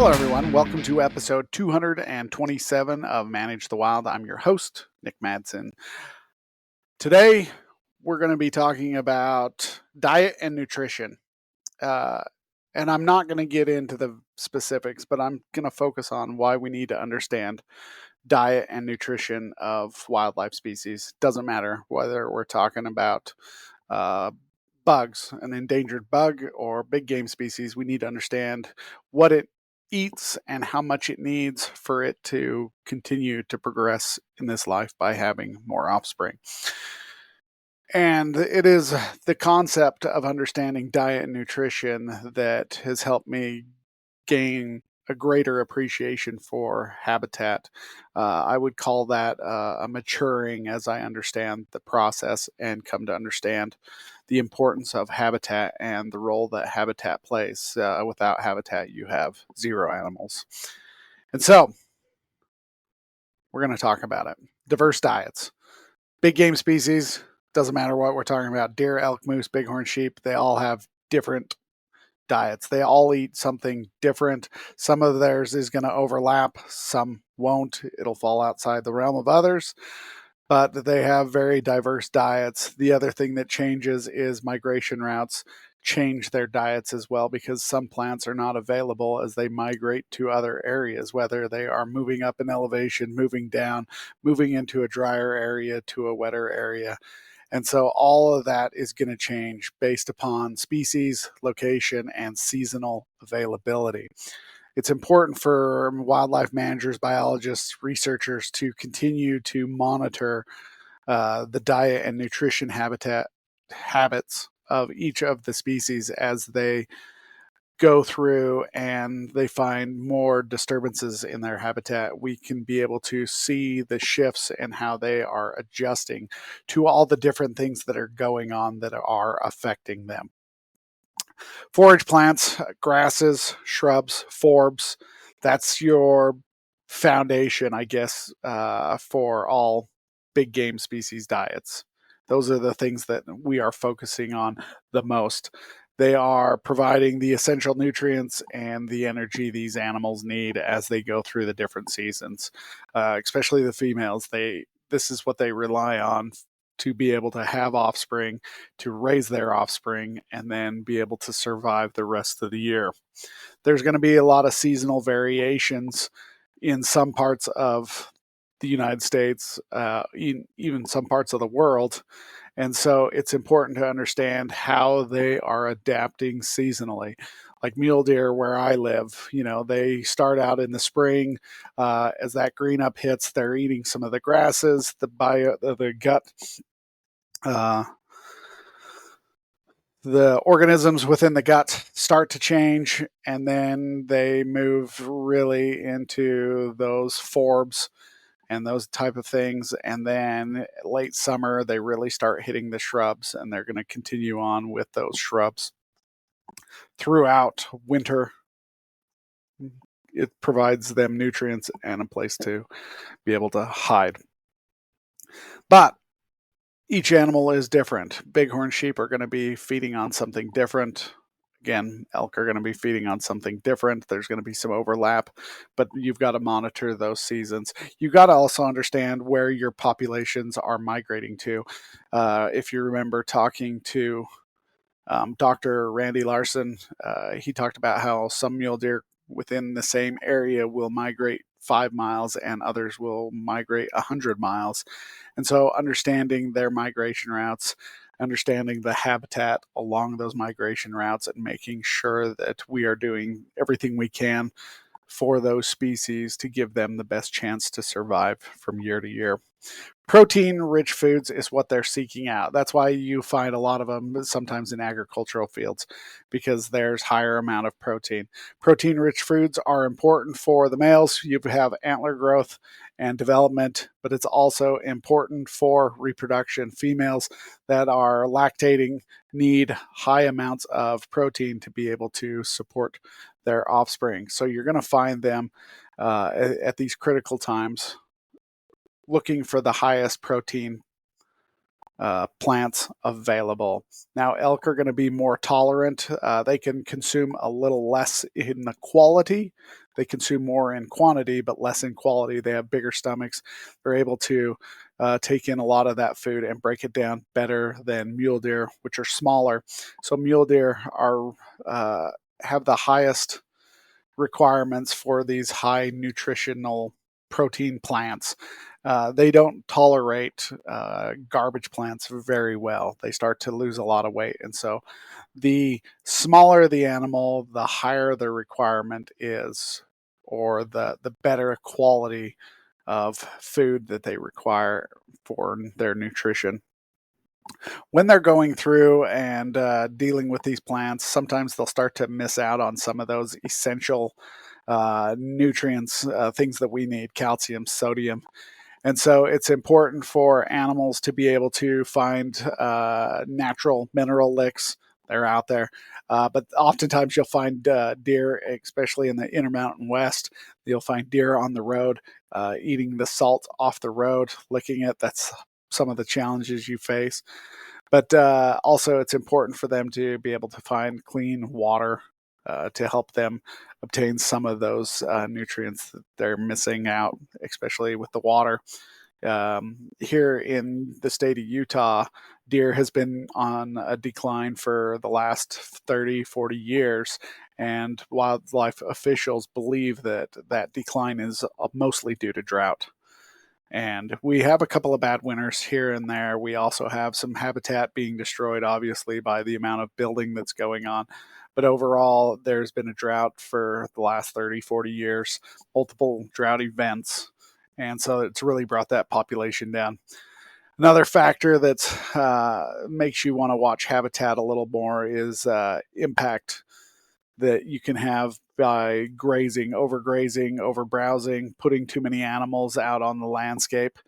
Hello, everyone. Welcome to episode 227 of Manage the Wild. I'm your host, Nick Madsen. Today, we're going to be talking about diet and nutrition. Uh, and I'm not going to get into the specifics, but I'm going to focus on why we need to understand diet and nutrition of wildlife species. Doesn't matter whether we're talking about uh, bugs, an endangered bug, or big game species. We need to understand what it eats and how much it needs for it to continue to progress in this life by having more offspring. And it is the concept of understanding diet and nutrition that has helped me gain a greater appreciation for habitat. I would call that a maturing as I understand the process and come to understand the importance of habitat and the role that habitat plays. Without habitat, you have zero animals. And so we're going to talk about it. Diverse diets. Big game species, doesn't matter what we're talking about, deer, elk, moose, bighorn sheep, they all have different diets. They all eat something different. Some of theirs is going to overlap, some won't. It'll fall outside the realm of others, but they have very diverse diets. The other thing that changes is migration routes change their diets as well, because some plants are not available as they migrate to other areas, whether they are moving up in elevation, moving down, moving into a drier area to a wetter area. And so all of that is going to change based upon species, location, and seasonal availability. It's important for wildlife managers, biologists, researchers to continue to monitor the diet and nutrition habits of each of the species as they go through and they find more disturbances in their habitat. We can be able to see the shifts and how they are adjusting to all the different things that are going on that are affecting them. Forage plants, grasses, shrubs, forbs, that's your foundation, I guess, for all big game species diets. Those are the things that we are focusing on the most. They are providing the essential nutrients and the energy these animals need as they go through the different seasons, especially the females. This is what they rely on to be able to have offspring, to raise their offspring, and then be able to survive the rest of the year. There's going to be a lot of seasonal variations in some parts of the United States, even some parts of the world. And so it's important to understand how they are adapting seasonally. Like mule deer, where I live, they start out in the spring. As that green up hits, they're eating some of the grasses, the gut. Uh, the organisms within the gut start to change, and then they move really into those forbs and those type of things. And then late summer, they really start hitting the shrubs, and they're going to continue on with those shrubs throughout winter. It provides them nutrients and a place to be able to hide. But each animal is different. Bighorn sheep are going to be feeding on something different. Again, elk are going to be feeding on something different. There's going to be some overlap, but you've got to monitor those seasons. You've got to also understand where your populations are migrating to. If you remember talking to Dr. Randy Larson, he talked about how some mule deer within the same area will migrate 5 miles and others will migrate 100 miles. And so understanding their migration routes, understanding the habitat along those migration routes, and making sure that we are doing everything we can for those species to give them the best chance to survive from year to year. Protein-rich foods is what they're seeking out. That's why you find a lot of them sometimes in agricultural fields, because there's higher amount of protein. Protein-rich foods are important for the males. You have antler growth and development, but it's also important for reproduction. Females that are lactating need high amounts of protein to be able to support their offspring. So you're going to find them at these critical times looking for the highest protein plants available. Now, elk are going to be more tolerant. They can consume a little less in the quality. They consume more in quantity, but less in quality. They have bigger stomachs. They're able to take in a lot of that food and break it down better than mule deer, which are smaller. So mule deer are have the highest requirements for these high nutritional protein plants. They don't tolerate garbage plants very well. They start to lose a lot of weight. And so the smaller the animal, the higher the requirement is, or the better quality of food that they require for their nutrition. When they're going through and dealing with these plants, sometimes they'll start to miss out on some of those essential nutrients, things that we need: calcium, sodium. And so it's important for animals to be able to find natural mineral licks. They're out there. But oftentimes you'll find deer, especially in the Intermountain West, you'll find deer on the road eating the salt off the road, licking it. That's some of the challenges you face. But also, it's important for them to be able to find clean water to help them obtain some of those nutrients that they're missing out, especially with the water. Here in the state of Utah, deer has been on a decline for the last 30, 40 years. And wildlife officials believe that that decline is mostly due to drought. And we have a couple of bad winters here and there. We also have some habitat being destroyed, obviously, by the amount of building that's going on. But overall, there's been a drought for the last 30, 40 years, multiple drought events. And so it's really brought that population down. Another factor that makes you want to watch habitat a little more is impact that you can have by grazing, overbrowsing, putting too many animals out on the landscape.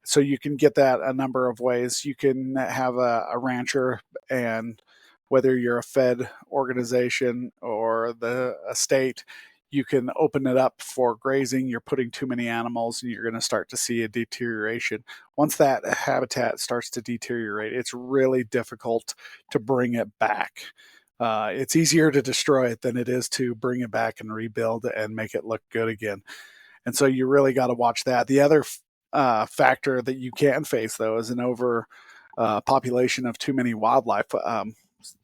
So you can get that a number of ways. You can have a rancher, and whether you're a fed organization or the estate, you can open it up for grazing. You're putting too many animals and you're going to start to see a deterioration. Once that habitat starts to deteriorate, it's really difficult to bring it back. It's easier to destroy it than it is to bring it back and rebuild and make it look good again. And so you really got to watch that. The other factor that you can face, though, is an over population of too many wildlife.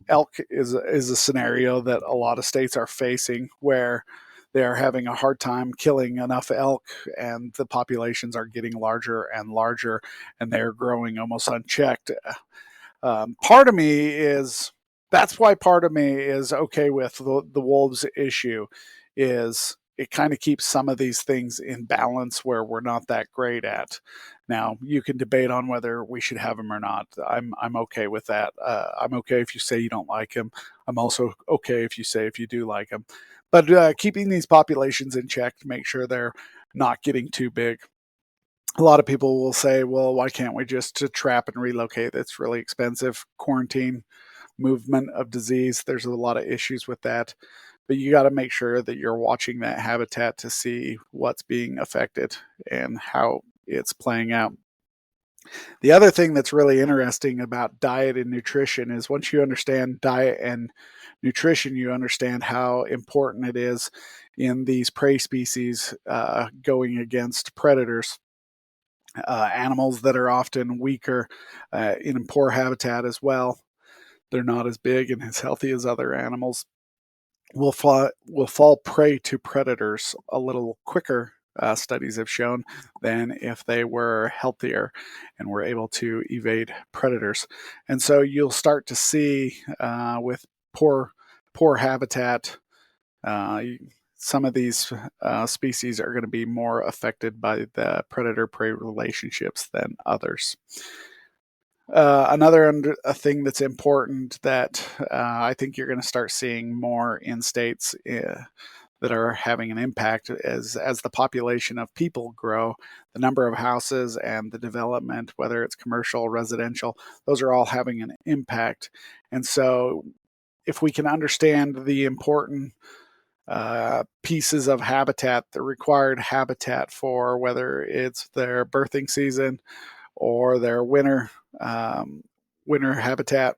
Elk is a scenario that a lot of states are facing, where they are having a hard time killing enough elk, and the populations are getting larger and larger, and they're growing almost unchecked. Part of me is That's why part of me is okay with the wolves issue. Is it kind of keeps some of these things in balance where we're not that great at. Now you can debate on whether we should have them or not. I'm okay with that. I'm okay if you say you don't like them. I'm also okay if you say if you do like them. But keeping these populations in check to make sure they're not getting too big. A lot of people will say, well, why can't we just trap and relocate? It's really expensive. Quarantine, movement of disease. There's a lot of issues with that. But you got to make sure that you're watching that habitat to see what's being affected and how it's playing out. The other thing that's really interesting about diet and nutrition is once you understand diet and nutrition, you understand how important it is in these prey species going against predators. Animals that are often weaker in poor habitat as well. They're not as big and as healthy as other animals. Will fall prey to predators a little quicker. Studies have shown than if they were healthier and were able to evade predators. And so you'll start to see with poor habitat, some of these species are going to be more affected by the predator-prey relationships than others. Another thing that's important that I think you're going to start seeing more in states that are having an impact is as the population of people grow, the number of houses and the development, whether it's commercial, residential, those are all having an impact. And so if we can understand the important pieces of habitat, the required habitat for whether it's their birthing season or their winter winter habitat,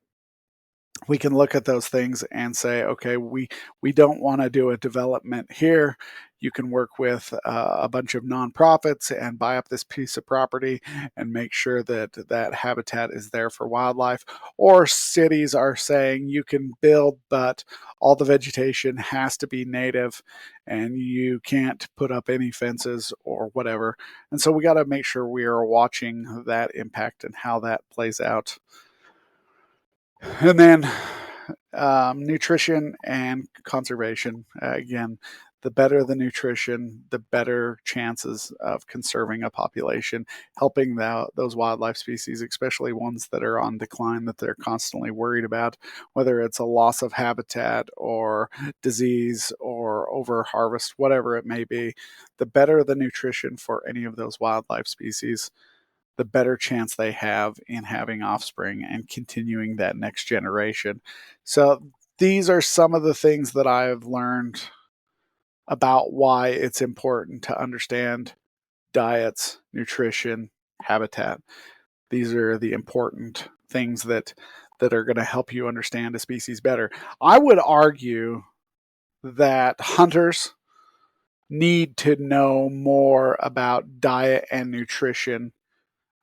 we can look at those things and say, okay, we don't want to do a development here. You can work with a bunch of nonprofits and buy up this piece of property and make sure that that habitat is there for wildlife. Or cities are saying you can build, but all the vegetation has to be native and you can't put up any fences or whatever. And so we got to make sure we are watching that impact and how that plays out. And then nutrition and conservation. Again, the better the nutrition, the better chances of conserving a population, helping those wildlife species, especially ones that are on decline that they're constantly worried about, whether it's a loss of habitat or disease or over harvest, whatever it may be. The better the nutrition for any of those wildlife species, the better chance they have in having offspring and continuing that next generation. So these are some of the things that I've learned about why it's important to understand diets, nutrition, habitat. These are the important things that are going to help you understand a species better. I would argue that hunters need to know more about diet and nutrition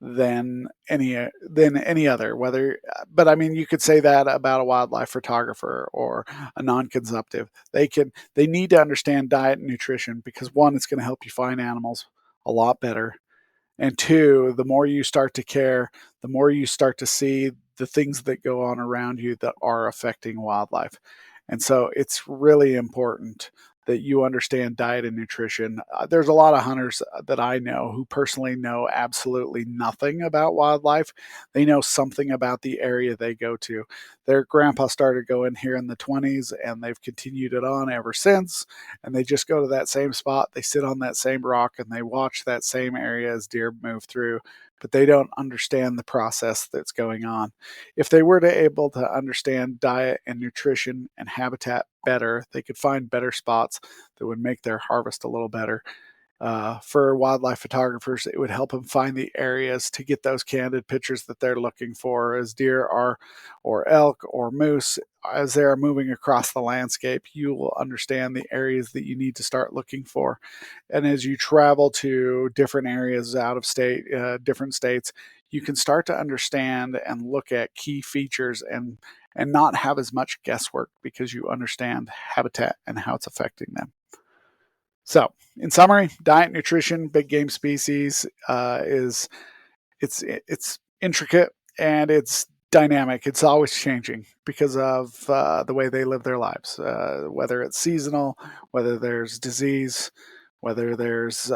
than any other, whether, but I mean, you could say that about a wildlife photographer or a non-consumptive. They need to understand diet and nutrition because one, it's going to help you find animals a lot better, and two, the more you start to care, the more you start to see the things that go on around you that are affecting wildlife. And so it's really important that you understand diet and nutrition. There's a lot of hunters that I know who personally know absolutely nothing about wildlife. They know something about the area they go to. Their grandpa started going here in the 20s and they've continued it on ever since. And they just go to that same spot, they sit on that same rock, and they watch that same area as deer move through, but they don't understand the process that's going on. If they were to able to understand diet and nutrition and habitat better, they could find better spots that would make their harvest a little better. For wildlife photographers, it would help them find the areas to get those candid pictures that they're looking for as deer are, or elk or moose. As they're moving across the landscape, you will understand the areas that you need to start looking for. And as you travel to different areas out of state, different states, you can start to understand and look at key features and not have as much guesswork because you understand habitat and how it's affecting them. So, in summary, diet, nutrition, big game species is it's intricate and it's dynamic. It's always changing because of the way they live their lives. Whether it's seasonal, whether there's disease, whether there's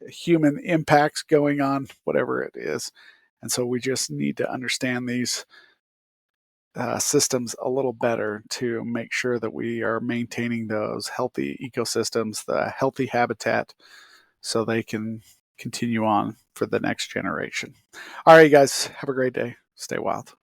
human impacts going on, whatever it is. And so we just need to understand these systems a little better to make sure that we are maintaining those healthy ecosystems, the healthy habitat, so they can continue on for the next generation. All right, guys, have a great day. Stay wild.